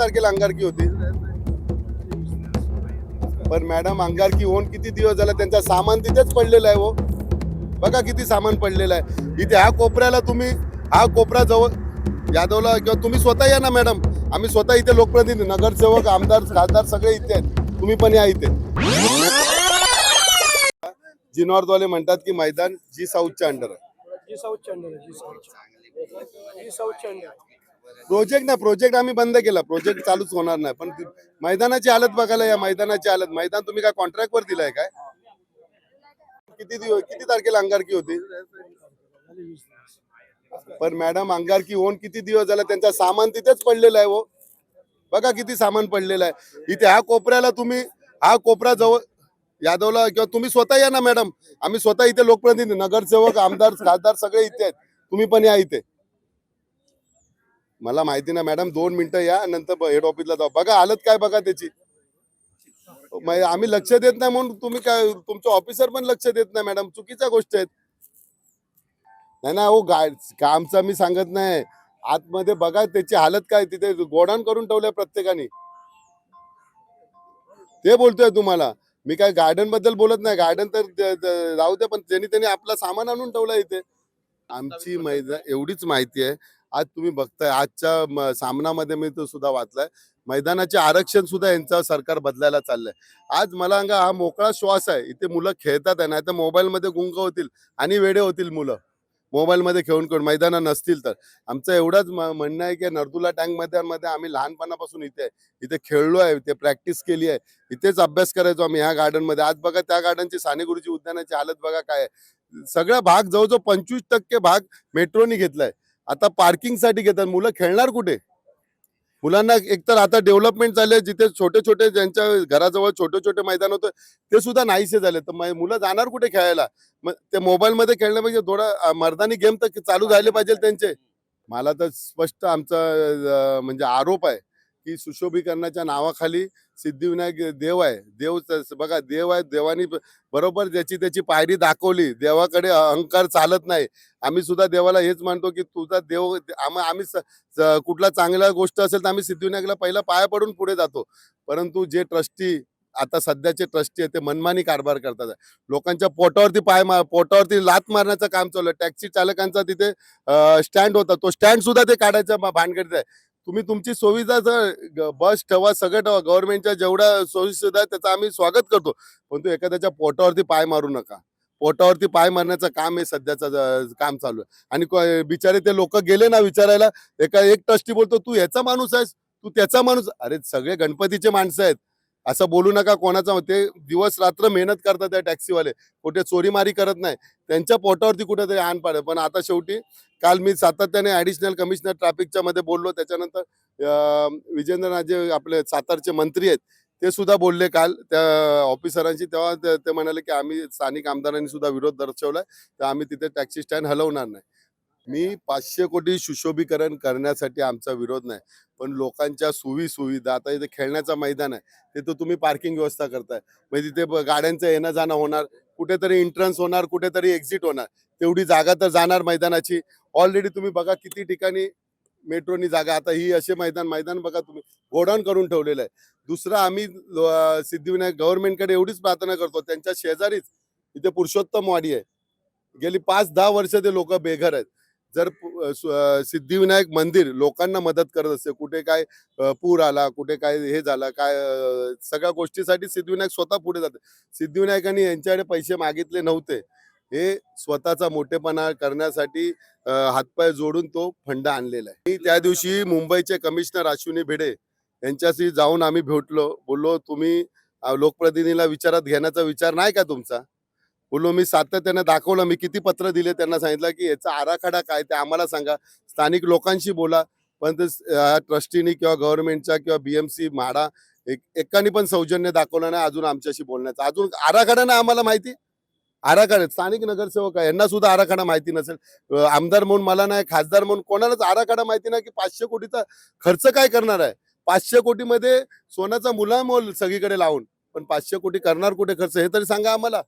तारखेला अंगारकी होती? पण मॅडम अंगारकी होऊन किती दिवस झाला, त्यांचा सामान तिथेच पडलेलं आहे. हो बघा किती सामान पडलेलं आहे इथे. ह्या कोपऱ्याला तुम्ही, हा कोपरा जवळ यादवला किंवा तुम्ही स्वतः या ना मॅडम. आम्ही स्वतः इथे लोकप्रतिनिधी, नगरसेवक, आमदार, खासदार सगळे इथे आहेत. तुम्ही पण या इथे. जिनॉर्दवाले म्हणतात की मैदान जी साऊथच्या अंडर आहे. प्रोजेक्ट ना, प्रोजेक्ट आम्ही बंद केला, प्रोजेक्ट चालूच होणार नाही. पण मैदानाची हालत बघायला या. मैदानाची हालत, मैदान तुम्ही काय कॉन्ट्रॅक्ट वर दिलाय काय? किती तारखेला अंगारकी होती? पण मॅडम अंगारकी होऊन किती दिवस झाला, त्यांचा सामान तिथेच पडलेलं आहे. हो बघा किती सामान पडलेलं आहे इथे. ह्या कोपऱ्याला तुम्ही, हा कोपरा जवळ यादवला किंवा तुम्ही स्वतः या ना मॅडम. आम्ही स्वतः इथे लोकप्रतिनिधी, नगरसेवक, आमदार, खासदार सगळे इथे आहेत. तुम्ही पण या इथे. मला माहिती ना मॅडम, 2 मिनिटं या, नंतर हेड ऑफिसला जाऊ. बघा हालत काय बघा त्याची. आम्ही लक्ष देत नाही म्हणून तुम्ही काय, तुमचे ऑफिसर पण लक्ष देत नाही मॅडम, चुकीच्या गोष्ट आहेत. नाही ना हो, कामचं मी सांगत नाही. आतमध्ये बघा त्याची हालत काय, तिथे गोडाऊन करून ठेवलंय प्रत्येकाने. ते बोलतोय तुम्हाला मी. काय गार्डन बद्दल बोलत नाही. गार्डन तर राहू दे, पण त्यांनी त्यांनी आपला सामान आणून ठेवलं इथे. आमची मैदान एवढीच माहिती आहे. आज तुम्ही बघताय, आजच्या सामनामध्ये मी तो सुद्धा वाचलाय, मैदानाचे आरक्षण सुद्धा यांचं सरकार बदलायला चाललंय. आज मला सांगा, हा मोकळा श्वास आहे. इथे मुलं खेळतात आहे, नाही तर मोबाईल मध्ये गुंग होतील आणि वेडे होतील मुलं. मोबाईल मध्ये खेळून मैदाना नसतील तर. आमचं एवढंच म्हणणं आहे की नरदुला टँक मध्ये आम्ही लहानपणापासून इथे खेळलो आहे, इथे प्रॅक्टिस केली आहे, इथेच अभ्यास करायचो आम्ही ह्या गार्डन मध्ये. आज बघा त्या गार्डनची, साने गुरुजी उद्यानाची हालत बघा काय आहे. सगळा भाग, जवळजवळ 25% भाग मेट्रोनी घेतलाय. आता पार्किंग साठी घेतात. मुलं खेळणार कुठे? मुलांना एकतर आता डेव्हलपमेंट झाले, जिथे छोटे छोटे, ज्यांच्या घराजवळ छोटे छोटे मैदान होतं ते सुद्धा नाहीसे झाले. तर मुलं जाणार कुठे खेळायला? मग ते मोबाईल मध्ये खेळण्यापेक्षा थोडा मर्दानी गेम तर चालू झाले पाहिजे त्यांचे. मला तर स्पष्ट आमचा म्हणजे आरोप आहे की सुशोभीकरणाच्या नावाखाली सिद्धिविनायक देव आहे. देव बघा, देव आहे. देवानी बरोबर ज्याची त्याची पायरी दाखवली. देवाकडे अहंकार चालत नाही. आम्ही सुद्धा देवाला हेच मानतो की तुझा देव, आम्ही कुठला चांगला गोष्ट असेल तर आम्ही सिद्धिविनायकला पहिला पाया पडून पुढे जातो. परंतु जे ट्रस्टी, आता सध्याचे ट्रस्टी आहेत, ते मनमानी कारभार करतात. लोकांच्या पोटावरती पोटावरती लात मारण्याचं काम चालू आहे. टॅक्सी चालकांचा तिथे स्टँड होता, तो स्टँड सुद्धा ते काढायचं भानगडीत आहे. तुम्ही तुमची सुविधा, बस ठेवा, सगळं ठेवा, गव्हर्नमेंटच्या जेवढ्या सोयीसुविधा आहे त्याचं आम्ही स्वागत करतो. परंतु एखाद्याच्या पोटावरती पाय मारू नका. पोटावरती पाय मारण्याचं काम हे सध्याचं काम चालू आहे. आणि बिचारे ते लोक गेले ना विचारायला, एक ट्रस्टी बोलतो, तू ह्याचा माणूस आहेस, तू त्याचा माणूस. अरे सगळे गणपतीचे माणसं आहेत, असं बोलू नका कोणाचा. ते दिवस रात्र मेहनत करतात त्या टॅक्सीवाले, कुठे चोरीमारी करत नाही. त्यांच्या पोटावरती कुठेतरी आण पाडे. पण आता शेवटी काल मी सातत्याने ऍडिशनल कमिशनर ट्रॅफिकच्या मध्ये बोललो. त्याच्यानंतर विजेंद्रनाथ जे आपले सातारचे मंत्री आहेत, ते सुद्धा बोलले काल त्या ऑफिसरांशी. तेव्हा ते म्हणाले की आम्ही स्थानिक आमदारांनी सुद्धा विरोध दर्शवलाय, तर आम्ही तिथे टॅक्सी स्टँड हलवणार नाही. मी 500 कोटी सुशोभीकरण करण्यासाठी आमचा विरोध नाही, पण लोकांच्या सुविधा, आता इथे खेळण्याचं मैदान आहे, तिथं तुम्ही पार्किंग व्यवस्था करताय, म्हणजे तिथे गाड्यांचं येणं जाणं होणार, कुठेतरी एंट्रन्स होणार, कुठेतरी एक्झिट होणार, तेवढी जागा तर जाणार मैदानाची. ऑलरेडी तुम्ही बघा किती ठिकाणी मेट्रोनी जागा, आता ही असे मैदान बघा तुम्ही गोडाऊन करून ठेवलेलं आहे. दुसरं आम्ही सिद्धिविनायक गव्हर्नमेंटकडे एवढीच प्रार्थना करतो, त्यांच्या शेजारीच इथे पुरुषोत्तम वाडी आहे. गेली 5-10 वर्ष ते लोक बेघर आहेत. जर सिद्धिविनायक मंदिर लोकांना मदत करत असते, कुठे काय पूर आला, कुठे काय हे झालं काय, सगळ्या गोष्टीसाठी सिद्धिविनायक स्वतः पुढे जाते. सिद्धिविनायकांनी यांच्याकडे पैसे मागितले नव्हते. हे स्वतःचा मोठेपणा करण्यासाठी हातपाय जोडून तो फंड आणलेला आहे. मी त्या दिवशी मुंबईचे कमिशनर अश्विनी भिडे यांच्याशी जाऊन आम्ही भेटलो. बोललो, तुम्ही लोकप्रतिनिधीला विचारात घेण्याचा विचार नाही का तुमचा? बोललो, मी सातत्याने दाखवलं, मी किती पत्र दिले, त्यांना सांगितलं की याचा आराखडा काय ते आम्हाला सांगा, स्थानिक लोकांशी बोला. पण ते ट्रस्टीनी किंवा गव्हर्नमेंटच्या किंवा बीएमसी म्हाडा एकाने पण सौजन्य दाखवलं नाही अजून आमच्याशी बोलण्याचा. अजून आराखडा नाही आम्हाला माहिती. आराखडा स्थानिक नगरसेवक आहे, यांना सुद्धा आराखडा माहिती नसेल. आमदार म्हणून मला नाही, खासदार म्हणून कोणालाच आराखडा माहिती नाही की 500 कोटीचा खर्च काय करणार आहे. 500 कोटीमध्ये सोन्याचा मुलामोल सगळीकडे लावून, पण 500 कोटी करणार कुठे खर्च हे तरी सांगा आम्हाला.